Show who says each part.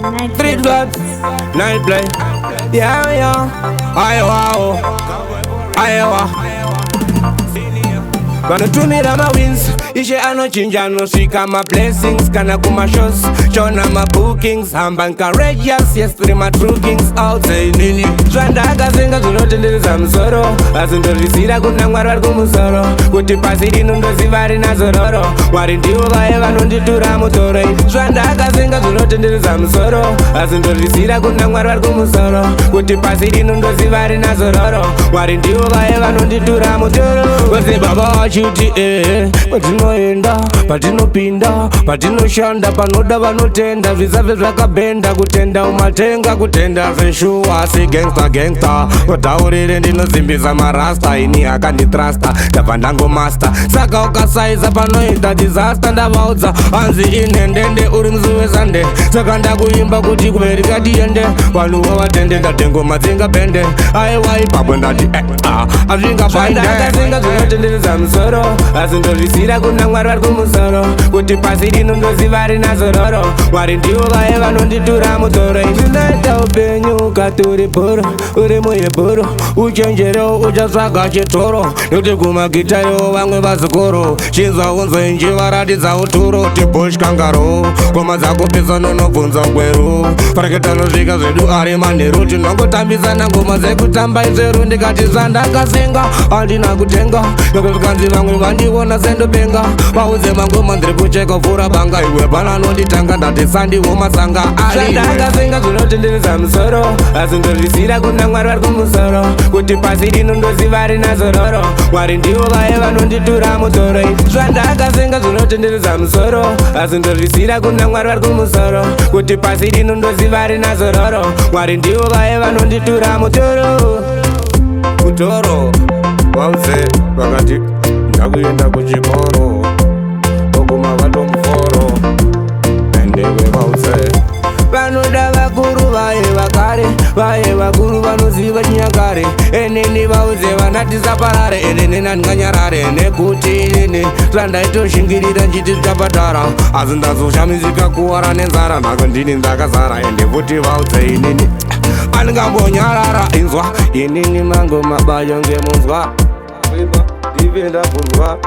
Speaker 1: Night
Speaker 2: Street
Speaker 1: play.
Speaker 2: vibes, night play. Yeah, yeah. Iowa, Iowa. Vanotumira mawins ishe anochinja anosvika mablessings kana kumashows chona mabookings hamba nkaregious yes tiri matrukings outside nini zvandakazenga zvinotendereza musoro asi ndorwisira kuna mwari vari kumusoro kuti pasi rino ndoziva rina zororo mwari ndivo vaye vanonditura mutoro zvandakazenga zvinotendereza musoro asi ndorwisira kuna mwari vari kumusoro kuti pasi rino ndoziva rina zororo mwari ndivo vaye vanonditura mutoro wese baba wachuti patinoenda patinopinda patinoshanda panoda vanotenda zvisave zvakabhenda kutenda umatenga kutenda zveshuwa sigangsta gangsta kutaurire ndinozimbisa marasta ini akanditrasta ndabva ndangomasta saka ukasaiza panoita disaster ndavaudza hanzi inhendende uri muzuwezande saka ndakuimba kuti kuverika tiende vanhuvo vatende ndatengoma dzingapende aiwai pabwe ndati azvingabaindakazinga zvinotenderedza musoro asi ndorwisira kuna mwari vari kumusoro kuti pasi rino ndoziva rina zororo mwari ndivo vaye vanonditura mutoro zvinoita upenyu katuri bhoro uri muyebhoro uchenjerewo uchatsvaga chitoro nokuti kumagitariwo vamwe vazikoro chinzwa unzo inji varatidza uturo tibosh kangaro ngoma dzako pesa nonobvunza ngweru pareketanozvika zvedu ari manheru tinongotambisana ngoma dzekutamba izveru ndikati zvandakasenga handina kutenga nokusvikanzi vamwe vandiona sendopenga vaudze mangoma ndiri kucheka vhura banga iwe bana nonditanga ndati sandiwo masanga zvandakasenga zvinotendereza musoro asi ndorwisira kuna mwari vari kumusoro kuti pasi rino ndoziva rina zororo mwari ndivo vaye vanonditura mutoro zvandakasenga zvinotendereza musoro asi ndorwisira kuna mwari vari kumusoro kuti pasi rino ndoziva rina zororo mwari ndivo vaye vanonditura mutoro mutoro wauze vakati ndakuenda kuchikoro oguma vatomuforo endewe vauze vanoda vakuru vaye vakare vaye vakuru vanoziva chinyakare enini vauze vanatisaparare enini nandinganyarare nekuti inini zvandaitoshingirira njiti zvichapatara asi ndazoshamisika kuwara nenzara nhako ndini ndakazara ende futi vauze inini andingambonyarara inzwa inini mango mabayo ngemunzwa ndipenda kunzwa